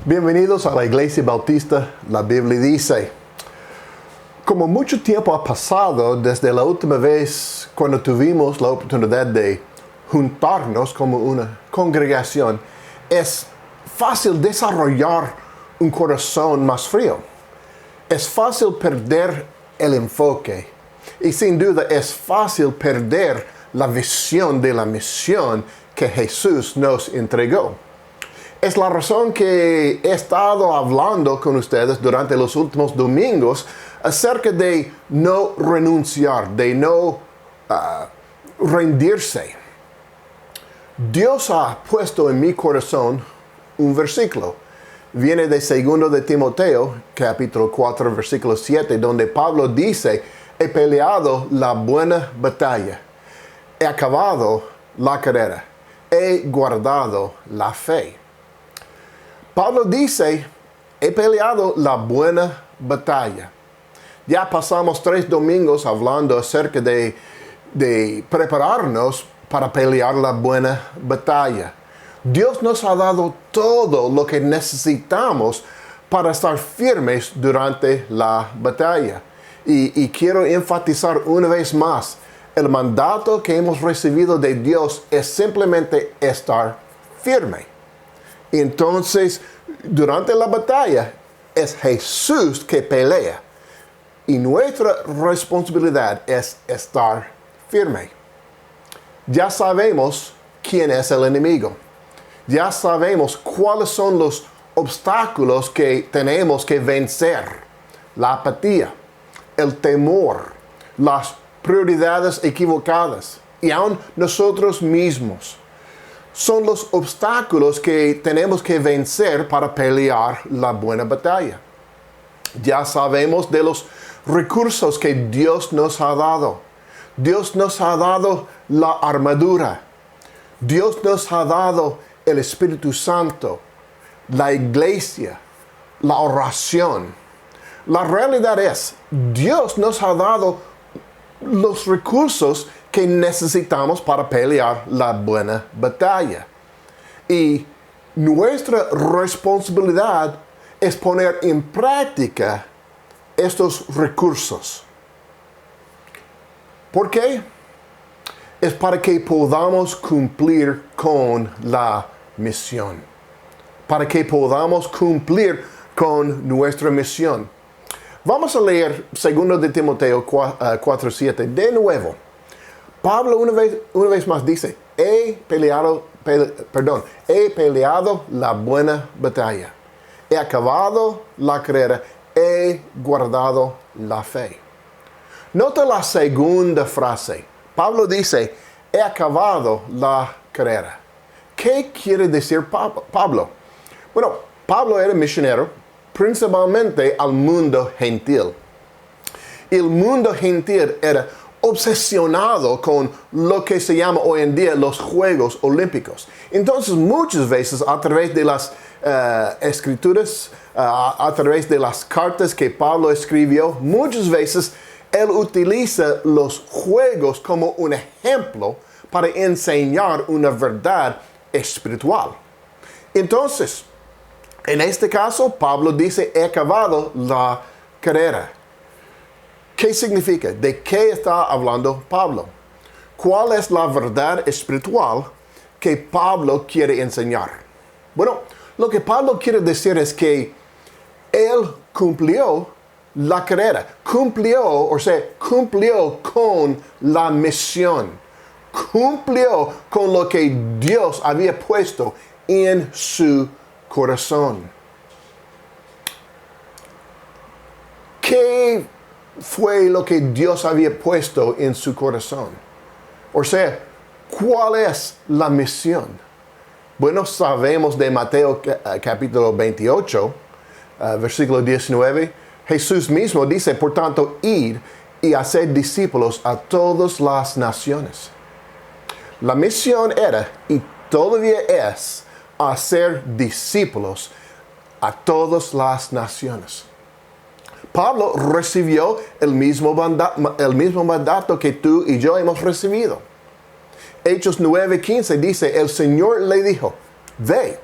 Bienvenidos a la Iglesia Bautista. La Biblia dice, como mucho tiempo ha pasado desde la última vez cuando tuvimos la oportunidad de juntarnos como una congregación, es fácil desarrollar un corazón más frío. Es fácil perder el enfoque y sin duda es fácil perder la visión de la misión que Jesús nos entregó. Es la razón que he estado hablando con ustedes durante los últimos domingos acerca de no renunciar, de no rendirse. Dios ha puesto en mi corazón un versículo. Viene de 2 de Timoteo, capítulo 4, versículo 7, donde Pablo dice, he peleado la buena batalla, he acabado la carrera, he guardado la fe. Pablo dice, he peleado la buena batalla. Ya pasamos 3 domingos hablando acerca de prepararnos para pelear la buena batalla. Dios nos ha dado todo lo que necesitamos para estar firmes durante la batalla. Y quiero enfatizar una vez más, el mandato que hemos recibido de Dios es simplemente estar firme. Entonces, durante la batalla, es Jesús que pelea. Y nuestra responsabilidad es estar firme. Ya sabemos quién es el enemigo. Ya sabemos cuáles son los obstáculos que tenemos que vencer. La apatía, el temor, las prioridades equivocadas y aún nosotros mismos. Son los obstáculos que tenemos que vencer para pelear la buena batalla. Ya sabemos de los recursos que Dios nos ha dado. Dios nos ha dado la armadura. Dios nos ha dado el Espíritu Santo, la iglesia, la oración. La realidad es, Dios nos ha dado los recursos que necesitamos para pelear la buena batalla. Y nuestra responsabilidad es poner en práctica estos recursos. ¿Por qué? Es para que podamos cumplir con la misión. Para que podamos cumplir con nuestra misión. Vamos a leer 2 de Timoteo 4:7 de nuevo. Pablo una vez más dice, he peleado la buena batalla. He acabado la carrera, he guardado la fe. Nota la segunda frase. Pablo dice, he acabado la carrera. ¿Qué quiere decir Pablo? Bueno, Pablo era misionero principalmente al mundo gentil. El mundo gentil era obsesionado con lo que se llama hoy en día los Juegos Olímpicos. Entonces, muchas veces a través de las escrituras, a través de las cartas que Pablo escribió, muchas veces él utiliza los juegos como un ejemplo para enseñar una verdad espiritual. Entonces, en este caso, Pablo dice, he acabado la carrera. ¿Qué significa? ¿De qué está hablando Pablo? ¿Cuál es la verdad espiritual que Pablo quiere enseñar? Bueno, lo que Pablo quiere decir es que él cumplió la carrera, cumplió con la misión, cumplió con lo que Dios había puesto en su corazón. ¿Qué fue lo que Dios había puesto en su corazón? O sea, ¿cuál es la misión? Bueno, sabemos de Mateo capítulo 28, versículo 19, Jesús mismo dice, por tanto, id y haced discípulos a todas las naciones. La misión era, y todavía es, hacer discípulos a todas las naciones. Pablo recibió el mismo mandato que tú y yo hemos recibido. Hechos 9:15 dice, el Señor le dijo, ve,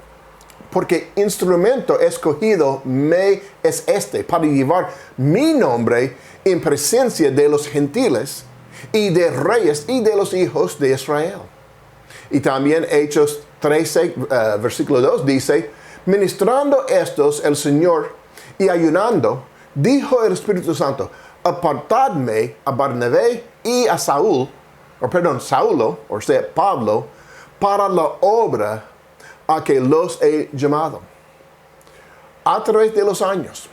porque instrumento escogido me es este, para llevar mi nombre en presencia de los gentiles y de reyes y de los hijos de Israel. Y también Hechos 13, versículo 2 dice, ministrando estos el Señor y ayunando, dijo el Espíritu Santo, apartadme a Barnabé y a Saulo, o sea, Pablo, para la obra a que los he llamado. A través de los años,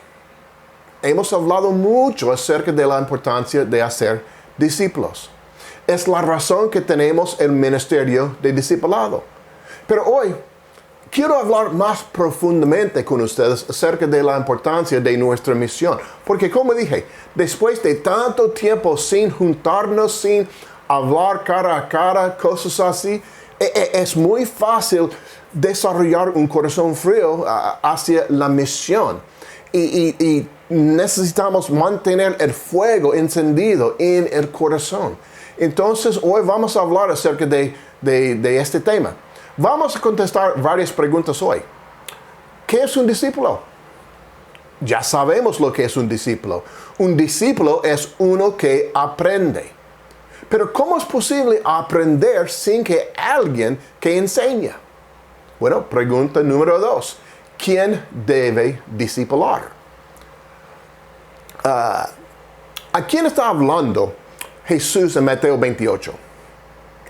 hemos hablado mucho acerca de la importancia de hacer discípulos. Es la razón que tenemos el ministerio de discipulado. Pero hoy quiero hablar más profundamente con ustedes acerca de la importancia de nuestra misión. Porque como dije, después de tanto tiempo sin juntarnos, sin hablar cara a cara, cosas así, es muy fácil desarrollar un corazón frío hacia la misión. Y necesitamos mantener el fuego encendido en el corazón. Entonces, hoy vamos a hablar acerca de este tema. Vamos a contestar varias preguntas hoy. ¿Qué es un discípulo? Ya sabemos lo que es un discípulo. Un discípulo es uno que aprende. Pero ¿cómo es posible aprender sin que alguien que enseña? Bueno, pregunta número 2. ¿Quién debe discipular? ¿A quién está hablando Jesús en Mateo 28?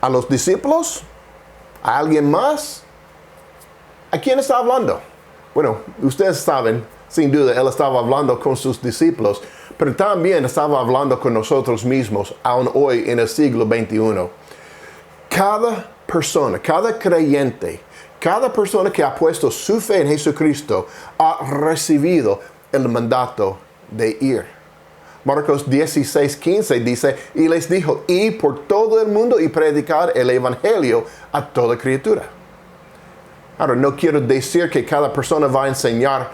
¿A los discípulos? ¿A alguien más? ¿A quién está hablando? Bueno, ustedes saben, sin duda, Él estaba hablando con sus discípulos, pero también estaba hablando con nosotros mismos, aún hoy en el siglo XXI. Cada persona, cada creyente, cada persona que ha puesto su fe en Jesucristo ha recibido el mandato de ir. Marcos 16:15 dice, y les dijo, id por todo el mundo y predicar el evangelio a toda criatura. Ahora, no quiero decir que cada persona va a enseñar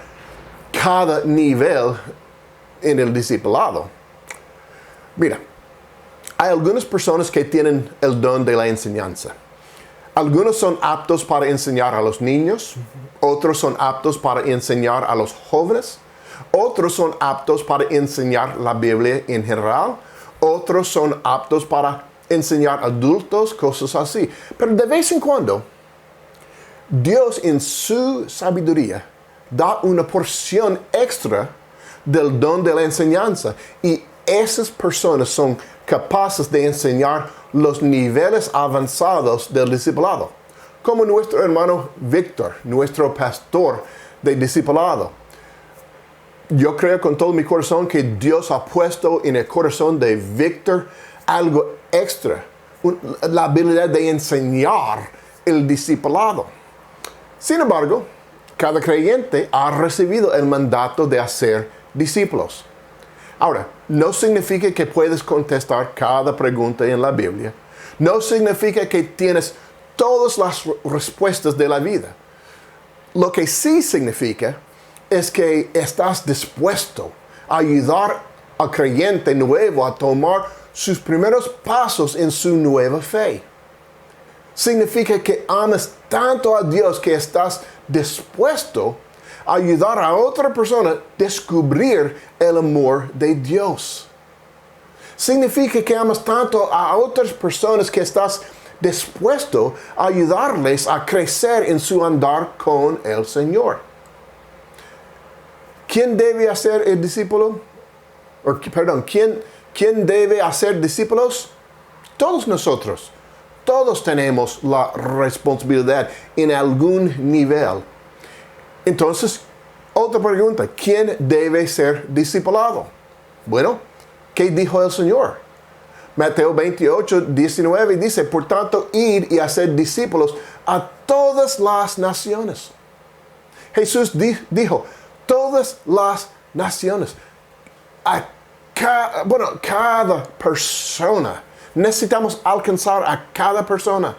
cada nivel en el discipulado. Mira, hay algunas personas que tienen el don de la enseñanza. Algunos son aptos para enseñar a los niños, otros son aptos para enseñar a los jóvenes, otros son aptos para enseñar la Biblia en general, otros son aptos para enseñar adultos, cosas así. Pero de vez en cuando, Dios en su sabiduría da una porción extra del don de la enseñanza y esas personas son capaces de enseñar los niveles avanzados del discipulado, como nuestro hermano Víctor, nuestro pastor de discipulado. Yo creo con todo mi corazón que Dios ha puesto en el corazón de Víctor algo extra, la habilidad de enseñar el discipulado. Sin embargo, cada creyente ha recibido el mandato de hacer discípulos. Ahora, no significa que puedes contestar cada pregunta en la Biblia. No significa que tienes todas las respuestas de la vida. Lo que sí significa es que estás dispuesto a ayudar al creyente nuevo a tomar sus primeros pasos en su nueva fe. Significa que amas tanto a Dios que estás dispuesto a ayudar a otra persona a descubrir el amor de Dios. Significa que amas tanto a otras personas que estás dispuesto a ayudarles a crecer en su andar con el Señor. ¿Quién debe hacer el discípulo? ¿Quién debe hacer discípulos? Todos nosotros. Todos tenemos la responsabilidad en algún nivel. Entonces, otra pregunta, ¿quién debe ser discipulado? Bueno, ¿qué dijo el Señor? Mateo 28:19 dice, por tanto, id y hacer discípulos a todas las naciones. Jesús dijo, todas las naciones. Cada persona. Necesitamos alcanzar a cada persona.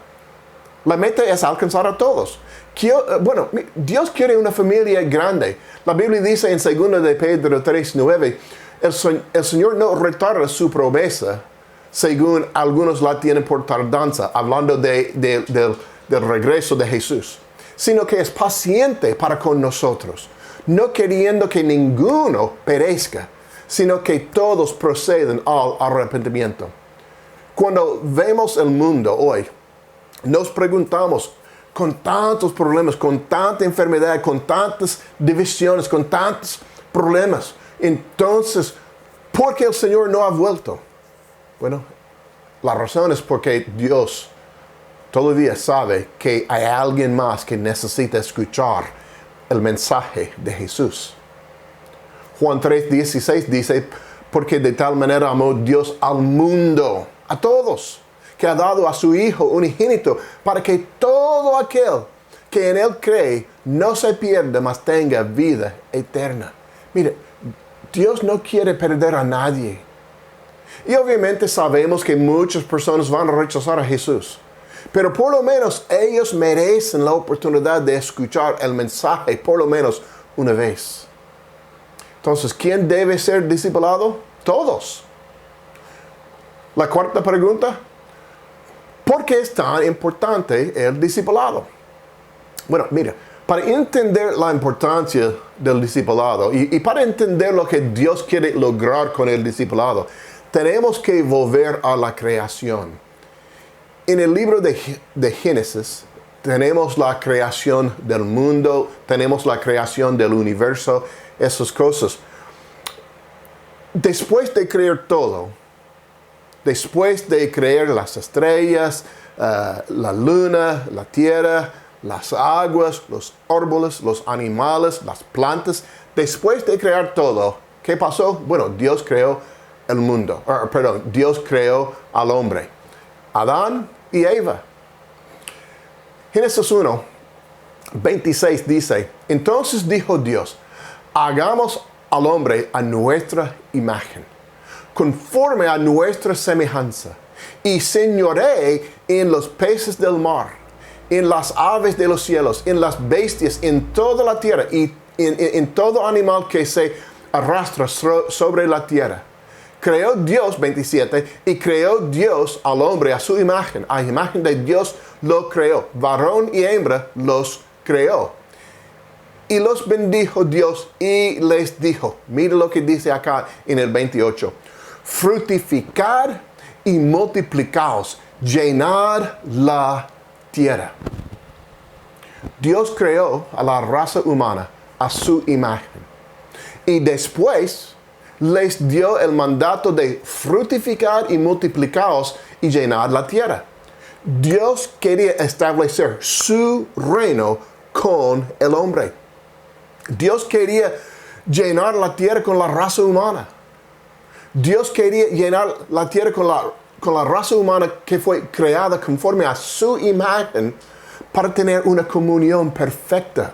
La meta es alcanzar a todos. Dios quiere una familia grande. La Biblia dice en 2 de Pedro 3:9, el Señor no retarda su promesa, según algunos la tienen por tardanza, hablando del regreso de Jesús. sino que es paciente para con nosotros, no queriendo que ninguno perezca, sino que todos procedan al arrepentimiento. Cuando vemos el mundo hoy, nos preguntamos, con tantos problemas, con tanta enfermedad, con tantas divisiones, con tantos problemas, entonces, ¿por qué el Señor no ha vuelto? Bueno, la razón es porque Dios todavía sabe que hay alguien más que necesita escuchar el mensaje de Jesús. Juan 3:16 dice, porque de tal manera amó Dios al mundo, a todos, que ha dado a su Hijo unigénito, para que todo aquel que en Él cree no se pierda, mas tenga vida eterna. Mire, Dios no quiere perder a nadie. Y obviamente sabemos que muchas personas van a rechazar a Jesús. Pero por lo menos ellos merecen la oportunidad de escuchar el mensaje por lo menos una vez. Entonces, ¿quién debe ser discipulado? Todos. La cuarta pregunta, ¿por qué es tan importante el discipulado? Bueno, mira, para entender la importancia del discipulado y para entender lo que Dios quiere lograr con el discipulado, tenemos que volver a la creación. En el libro de Génesis tenemos la creación del mundo, tenemos la creación del universo, esas cosas. Después de crear todo, después de crear las estrellas, la luna, la tierra, las aguas, los árboles, los animales, las plantas, después de crear todo, ¿qué pasó? Bueno, Dios creó el mundo, Dios creó al hombre, Adán y Eva. Génesis 1:26 dice, entonces dijo Dios, hagamos al hombre a nuestra imagen, conforme a nuestra semejanza, y señoree en los peces del mar, en las aves de los cielos, en las bestias, en toda la tierra, y en todo animal que se arrastra sobre la tierra. Creó Dios, 27, y creó Dios al hombre a su imagen. A imagen de Dios lo creó. Varón y hembra los creó. Y los bendijo Dios y les dijo, mire lo que dice acá en el 28. Fructificad y multiplicaos, llenad la tierra. Dios creó a la raza humana a su imagen. Y después les dio el mandato de fructificar y multiplicaos y llenar la tierra. Dios quería establecer su reino con el hombre. Dios quería llenar la tierra con la raza humana. Dios quería llenar la tierra con la raza humana que fue creada conforme a su imagen para tener una comunión perfecta.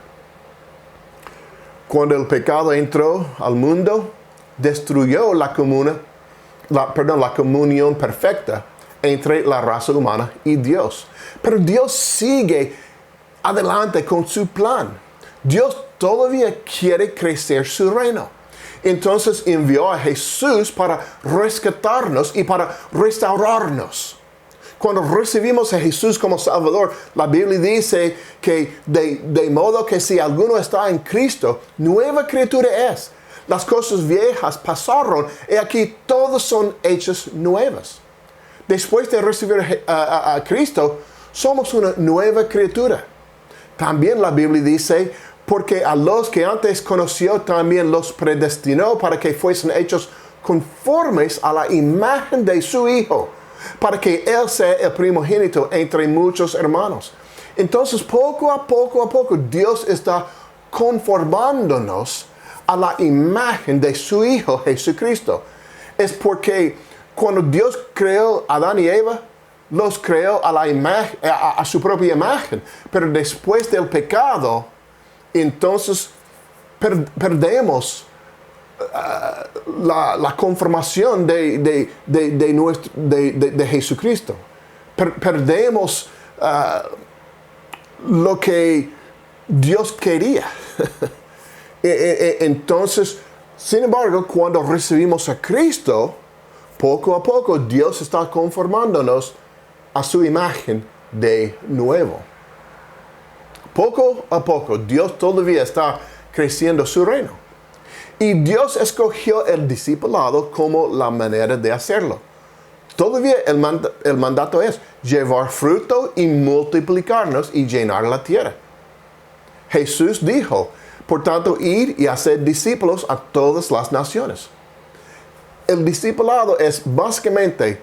Cuando el pecado entró al mundo, destruyó la comunión perfecta entre la raza humana y Dios. Pero Dios sigue adelante con su plan. Dios todavía quiere crecer su reino. Entonces envió a Jesús para rescatarnos y para restaurarnos. Cuando recibimos a Jesús como Salvador, la Biblia dice que de modo que si alguno está en Cristo, nueva criatura es. Las cosas viejas pasaron y aquí todas son hechas nuevas. Después de recibir a Cristo, somos una nueva criatura. También la Biblia dice, porque a los que antes conoció también los predestinó para que fuesen hechos conformes a la imagen de su Hijo, para que Él sea el primogénito entre muchos hermanos. Entonces, poco a poco, Dios está conformándonos a la imagen de su Hijo Jesucristo. Es porque cuando Dios creó a Adán y Eva, los creó a la imagen, a su propia imagen. Pero después del pecado, entonces perdemos la conformación de Jesucristo. Perdemos lo que Dios quería. Entonces, sin embargo, cuando recibimos a Cristo, poco a poco Dios está conformándonos a su imagen de nuevo. Poco a poco, Dios todavía está creciendo su reino. Y Dios escogió el discipulado como la manera de hacerlo. Todavía el mandato es llevar fruto y multiplicarnos y llenar la tierra. Jesús dijo, por tanto, ir y hacer discípulos a todas las naciones. El discipulado es básicamente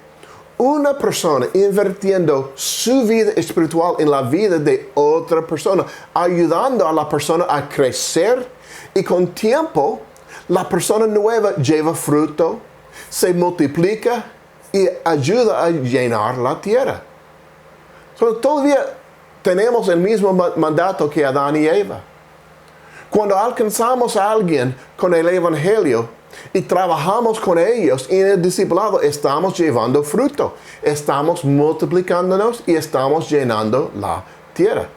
una persona invirtiendo su vida espiritual en la vida de otra persona, ayudando a la persona a crecer y con tiempo la persona nueva lleva fruto, se multiplica y ayuda a llenar la tierra. Todavía tenemos el mismo mandato que Adán y Eva. Cuando alcanzamos a alguien con el Evangelio y trabajamos con ellos en el discipulado, estamos llevando fruto, estamos multiplicándonos y estamos llenando la tierra.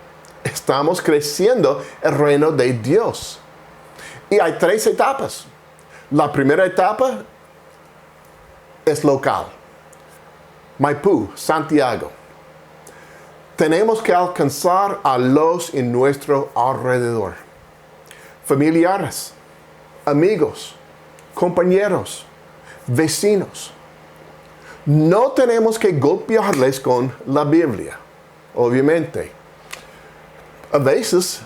Estamos creciendo el reino de Dios. Y hay 3 etapas. La primera etapa es local. Maipú, Santiago. Tenemos que alcanzar a los en nuestro alrededor. Familiares, amigos, compañeros, vecinos. No tenemos que golpearles con la Biblia, obviamente. A veces,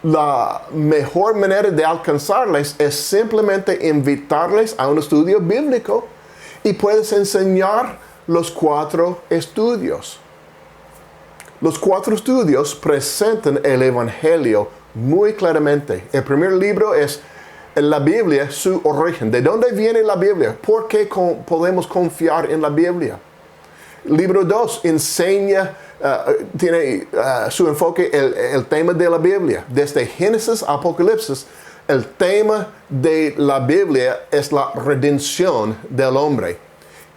la mejor manera de alcanzarles es simplemente invitarles a un estudio bíblico y puedes enseñar los 4 estudios. Los 4 estudios presentan el Evangelio muy claramente. El primer libro es la Biblia, su origen. ¿De dónde viene la Biblia? ¿Por qué podemos confiar en la Biblia? Libro 2 enseña, tiene su enfoque el tema de la Biblia. Desde Génesis a Apocalipsis, el tema de la Biblia es la redención del hombre.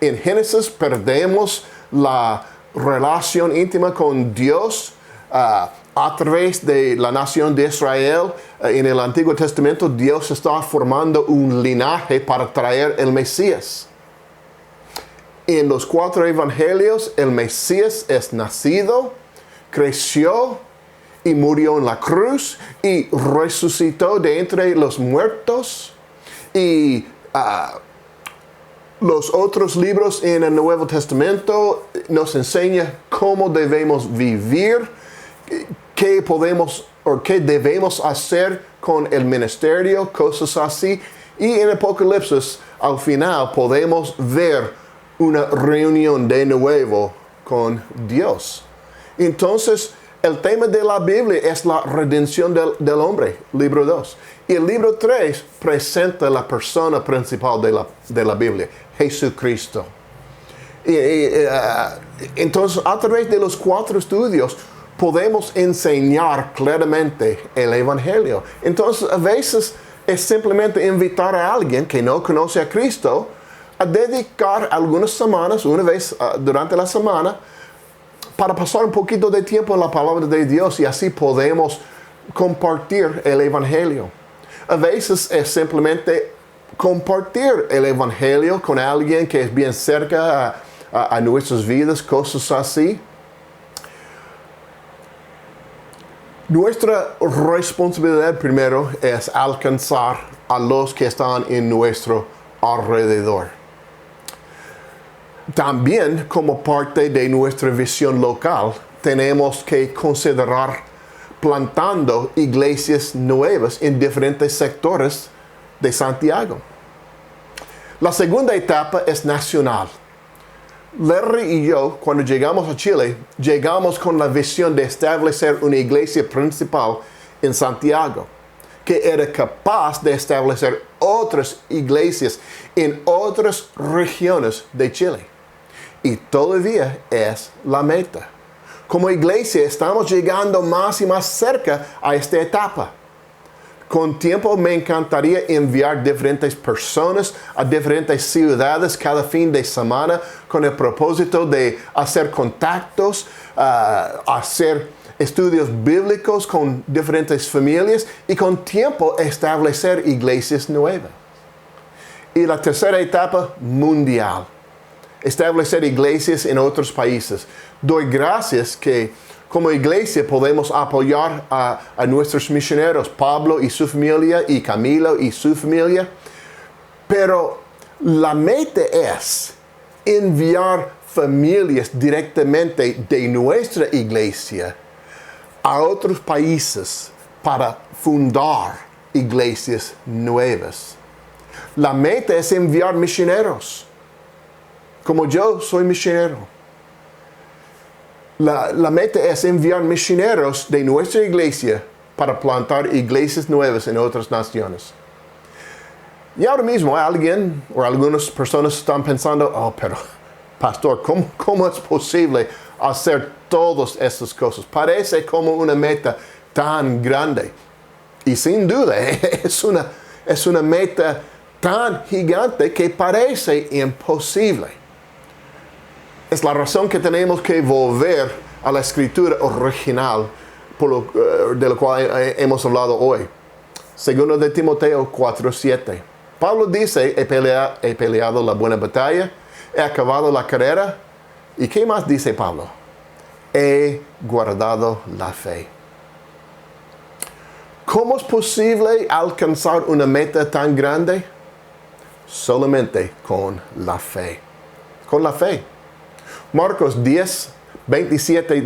En Génesis perdemos la relación íntima con Dios a través de la nación de Israel. En el Antiguo Testamento, Dios está formando un linaje para traer el Mesías. En los 4 evangelios, el Mesías es nacido, creció y murió en la cruz y resucitó de entre los muertos. Y los otros libros en el Nuevo Testamento nos enseñan cómo debemos vivir, qué podemos o qué debemos hacer con el ministerio, cosas así. Y en Apocalipsis, al final, podemos ver una reunión de nuevo con Dios. Entonces, el tema de la Biblia es la redención del hombre, libro 2. Y el libro 3 presenta la persona principal de la Biblia, Jesucristo. Entonces, a través de los 4 estudios, podemos enseñar claramente el Evangelio. Entonces, a veces es simplemente invitar a alguien que no conoce a Cristo a dedicar algunas semanas, una vez durante la semana, para pasar un poquito de tiempo en la palabra de Dios y así podemos compartir el Evangelio. A veces es simplemente compartir el Evangelio con alguien que es bien cerca a nuestras vidas, cosas así. Nuestra responsabilidad primero es alcanzar a los que están en nuestro alrededor. También, como parte de nuestra visión local, tenemos que considerar plantando iglesias nuevas en diferentes sectores de Santiago. La segunda etapa es nacional. Larry y yo, cuando llegamos a Chile, llegamos con la visión de establecer una iglesia principal en Santiago, que era capaz de establecer otras iglesias en otras regiones de Chile. Y todavía es la meta. Como iglesia estamos llegando más y más cerca a esta etapa. Con tiempo me encantaría enviar diferentes personas a diferentes ciudades cada fin de semana con el propósito de hacer contactos, hacer estudios bíblicos con diferentes familias y con tiempo establecer iglesias nuevas. Y la tercera etapa, mundial. Establecer iglesias en otros países. Doy gracias que como iglesia podemos apoyar a nuestros misioneros, Pablo y su familia, y Camilo y su familia. Pero la meta es enviar familias directamente de nuestra iglesia a otros países para fundar iglesias nuevas. La meta es enviar misioneros, como yo soy misionero. La meta es enviar misioneros de nuestra iglesia para plantar iglesias nuevas en otras naciones. Y ahora mismo alguien o algunas personas están pensando, oh, pero pastor, ¿cómo es posible hacer todas estas cosas? Parece como una meta tan grande. Y sin duda es una meta tan gigante que parece imposible. Es la razón que tenemos que volver a la escritura original de la cual hemos hablado hoy. Segundo de Timoteo 4:7. Pablo dice, he peleado la buena batalla, he acabado la carrera. ¿Y qué más dice Pablo? He guardado la fe. ¿Cómo es posible alcanzar una meta tan grande? Solamente con la fe. Con la fe. Marcos 10, 27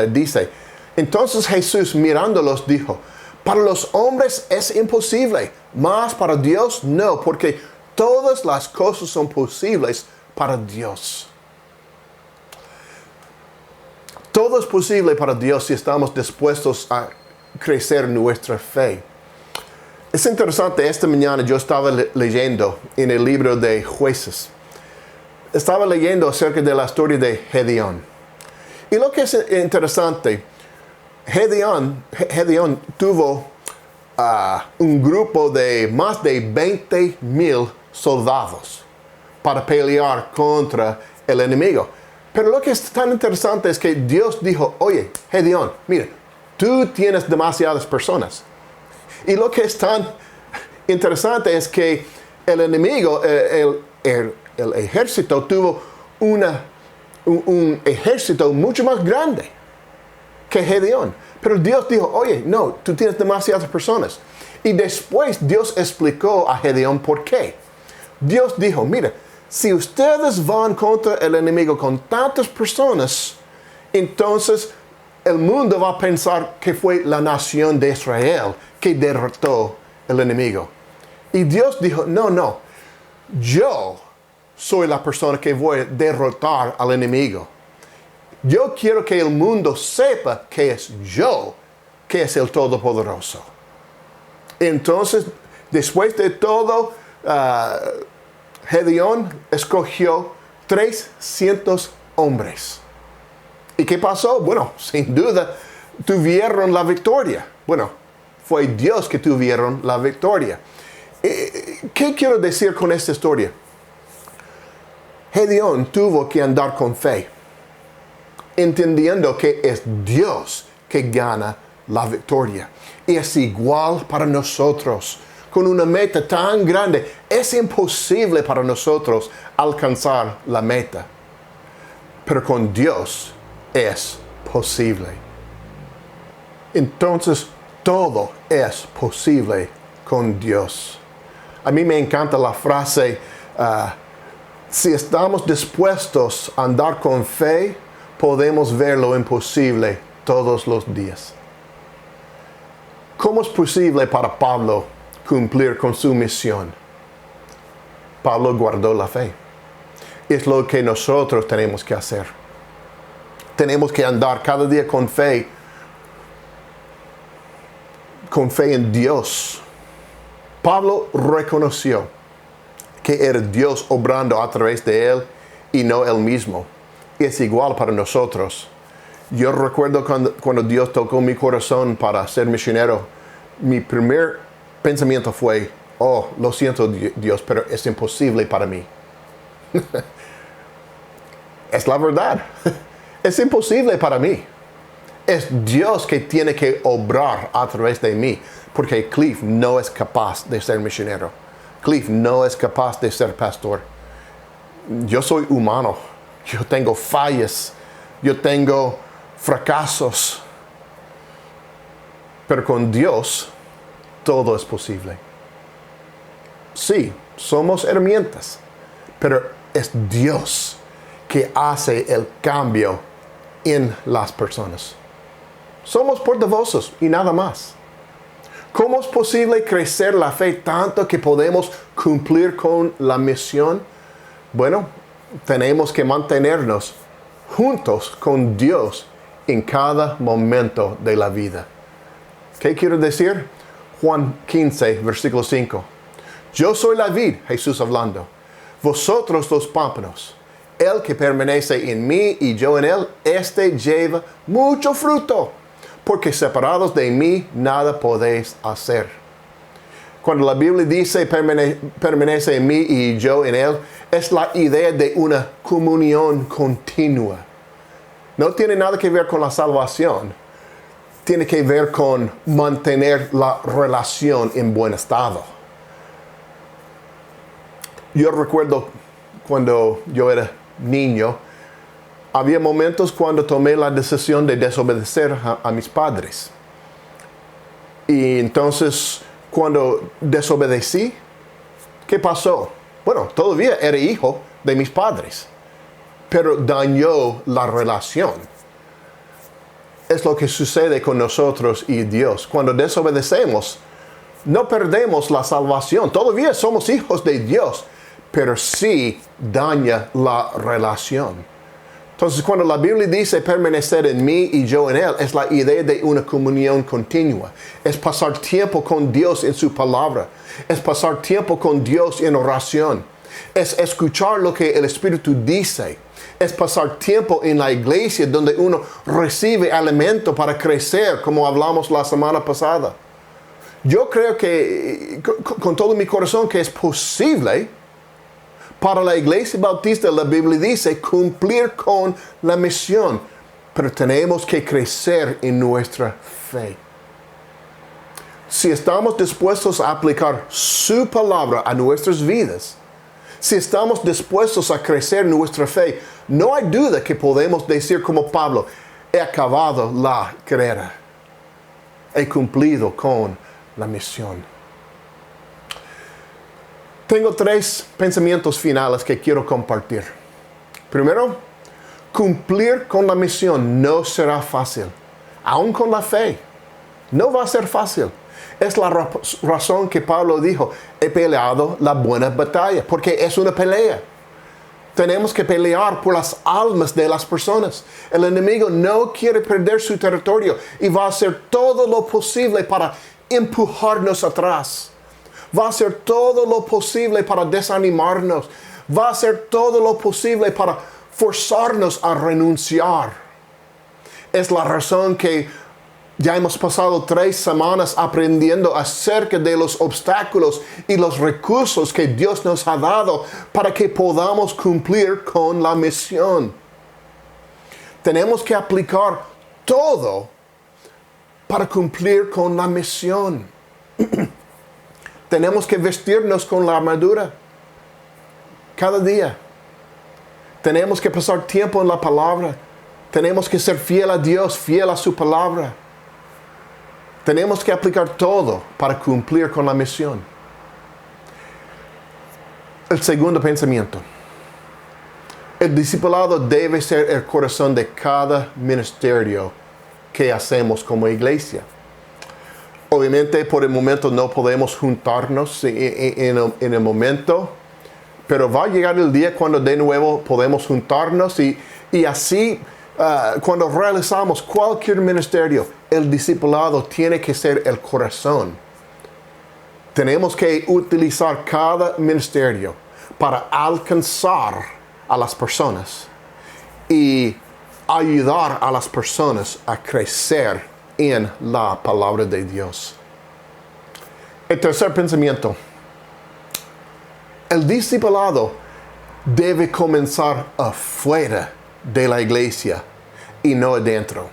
dice, entonces Jesús mirándolos dijo, para los hombres es imposible, mas para Dios no, porque todas las cosas son posibles para Dios. Todo es posible para Dios si estamos dispuestos a crecer nuestra fe. Es interesante, esta mañana yo estaba leyendo en el libro de Jueces. Estaba leyendo acerca de la historia de Gedeón. Y lo que es interesante, Gedeón tuvo un grupo de más de 20,000 soldados para pelear contra el enemigo. Pero lo que es tan interesante es que Dios dijo, oye, Gedeón, mira, tú tienes demasiadas personas. Y lo que es tan interesante es que el enemigo, el ejército tuvo un ejército mucho más grande que Gedeón. Pero Dios dijo, oye, no, tú tienes demasiadas personas. Y después Dios explicó a Gedeón por qué. Dios dijo, mira, si ustedes van contra el enemigo con tantas personas, entonces el mundo va a pensar que fue la nación de Israel que derrotó el enemigo. Y Dios dijo, no, yo soy la persona que voy a derrotar al enemigo. Yo quiero que el mundo sepa que es yo, que es el Todopoderoso. Entonces, después de todo, Gedeón escogió 300 hombres. ¿Y qué pasó? Bueno, sin duda, tuvieron la victoria. Bueno, fue Dios que tuvieron la victoria. ¿Qué quiero decir con esta historia? Gedeón tuvo que andar con fe, entendiendo que es Dios que gana la victoria. Y es igual para nosotros. Con una meta tan grande, es imposible para nosotros alcanzar la meta. Pero con Dios es posible. Entonces, todo es posible con Dios. A mí me encanta la frase, si estamos dispuestos a andar con fe, podemos ver lo imposible todos los días. ¿Cómo es posible para Pablo cumplir con su misión? Pablo guardó la fe. Es lo que nosotros tenemos que hacer. Tenemos que andar cada día con fe en Dios. Pablo reconoció que era Dios obrando a través de él y no él mismo. Es igual para nosotros. Yo recuerdo cuando Dios tocó mi corazón para ser misionero, mi primer pensamiento fue, oh, lo siento Dios, pero es imposible para mí. Es la verdad. Es imposible para mí. Es Dios que tiene que obrar a través de mí, porque Cliff no es capaz de ser misionero. Cliff no es capaz de ser pastor. Yo soy humano. Yo tengo fallas. Yo tengo fracasos. Pero con Dios todo es posible. Sí, somos herramientas, pero es Dios que hace el cambio en las personas. Somos portavoces y nada más. ¿Cómo es posible crecer la fe tanto que podemos cumplir con la misión? Bueno, tenemos que mantenernos juntos con Dios en cada momento de la vida. ¿Qué quiero decir? Juan 15, versículo 5. Yo soy la vid, Jesús hablando. Vosotros los pámpanos. El que permanece en mí y yo en él, este lleva mucho fruto. Porque separados de mí, nada podéis hacer. Cuando la Biblia dice permanece en mí y yo en él, es la idea de una comunión continua. No tiene nada que ver con la salvación. Tiene que ver con mantener la relación en buen estado. Yo recuerdo cuando yo era niño, había momentos cuando tomé la decisión de desobedecer a mis padres. Y entonces, cuando desobedecí, ¿qué pasó? Bueno, todavía era hijo de mis padres, pero dañó la relación. Es lo que sucede con nosotros y Dios. Cuando desobedecemos, no perdemos la salvación. Todavía somos hijos de Dios, pero sí daña la relación. Entonces, cuando la Biblia dice permanecer en mí y yo en él, es la idea de una comunión continua. Es pasar tiempo con Dios en su palabra. Es pasar tiempo con Dios en oración. Es escuchar lo que el Espíritu dice. Es pasar tiempo en la iglesia donde uno recibe alimento para crecer, como hablamos la semana pasada. Yo creo que con todo mi corazón que es posible para la iglesia bautista. La Biblia dice cumplir con la misión, pero tenemos que crecer en nuestra fe. Si estamos dispuestos a aplicar su palabra a nuestras vidas, si estamos dispuestos a crecer nuestra fe, no hay duda que podemos decir como Pablo, he acabado la carrera, he cumplido con la misión. Tengo 3 pensamientos finales que quiero compartir. Primero, cumplir con la misión no será fácil. Aún con la fe, no va a ser fácil. Es la razón que Pablo dijo, he peleado la buena batalla, porque es una pelea. Tenemos que pelear por las almas de las personas. El enemigo no quiere perder su territorio y va a hacer todo lo posible para empujarnos atrás. Va a hacer todo lo posible para desanimarnos. Va a hacer todo lo posible para forzarnos a renunciar. Es la razón que ya hemos pasado 3 semanas aprendiendo acerca de los obstáculos y los recursos que Dios nos ha dado para que podamos cumplir con la misión. Tenemos que aplicar todo para cumplir con la misión. Tenemos que vestirnos con la armadura cada día. Tenemos que pasar tiempo en la palabra. Tenemos que ser fiel a Dios, fiel a su palabra. Tenemos que aplicar todo para cumplir con la misión. El segundo pensamiento. El discipulado debe ser el corazón de cada ministerio que hacemos como iglesia. Obviamente por el momento no podemos juntarnos en el momento, pero va a llegar el día cuando de nuevo podemos juntarnos y así cuando realizamos cualquier ministerio, el discipulado tiene que ser el corazón. Tenemos que utilizar cada ministerio para alcanzar a las personas y ayudar a las personas a crecer en la palabra de Dios. El tercer pensamiento. El discipulado debe comenzar afuera de la iglesia y no adentro.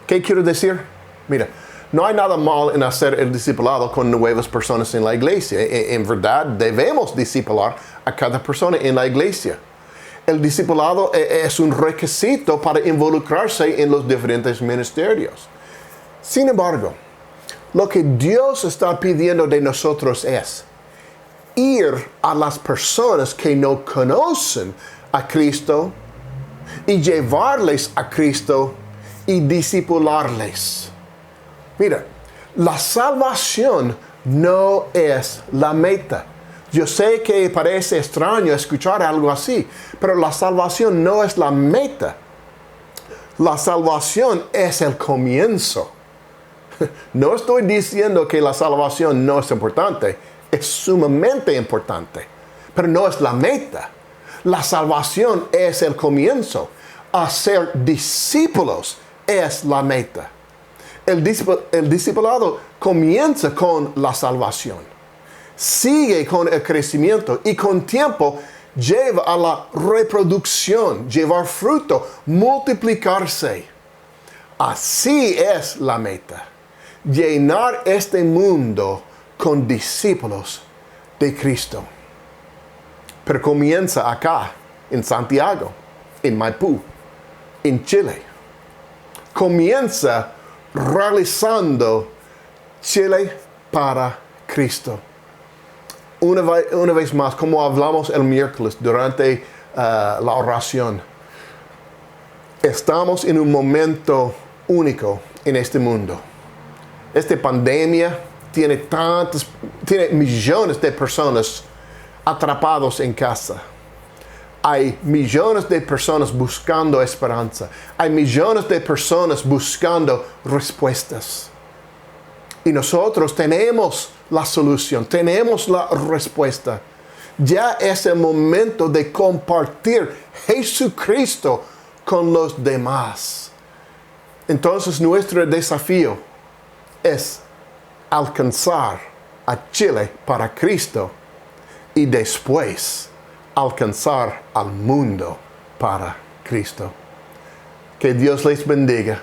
¿Qué quiero decir? Mira, no hay nada mal en hacer el discipulado con nuevas personas en la iglesia. En verdad, debemos discipular a cada persona en la iglesia. El discipulado es un requisito para involucrarse en los diferentes ministerios. Sin embargo, lo que Dios está pidiendo de nosotros es ir a las personas que no conocen a Cristo y llevarles a Cristo y discipularles. Mira, la salvación no es la meta. Yo sé que parece extraño escuchar algo así, pero la salvación no es la meta. La salvación es el comienzo. No estoy diciendo que la salvación no es importante, es sumamente importante, pero no es la meta. La salvación es el comienzo. Hacer discípulos es la meta. El discipulado comienza con la salvación. Sigue con el crecimiento y con tiempo lleva a la reproducción, llevar fruto, multiplicarse. Así es la meta. Llenar este mundo con discípulos de Cristo. Pero comienza acá, en Santiago, en Maipú, en Chile. Comienza realizando Chile para Cristo. Una vez más, como hablamos el miércoles durante la oración, estamos en un momento único en este mundo. Esta pandemia tiene millones de personas atrapados en casa. Hay millones de personas buscando esperanza. Hay millones de personas buscando respuestas. Y nosotros tenemos la solución, tenemos la respuesta. Ya es el momento de compartir Jesucristo con los demás. Entonces nuestro desafío es alcanzar a Chile para Cristo y después alcanzar al mundo para Cristo. Que Dios les bendiga.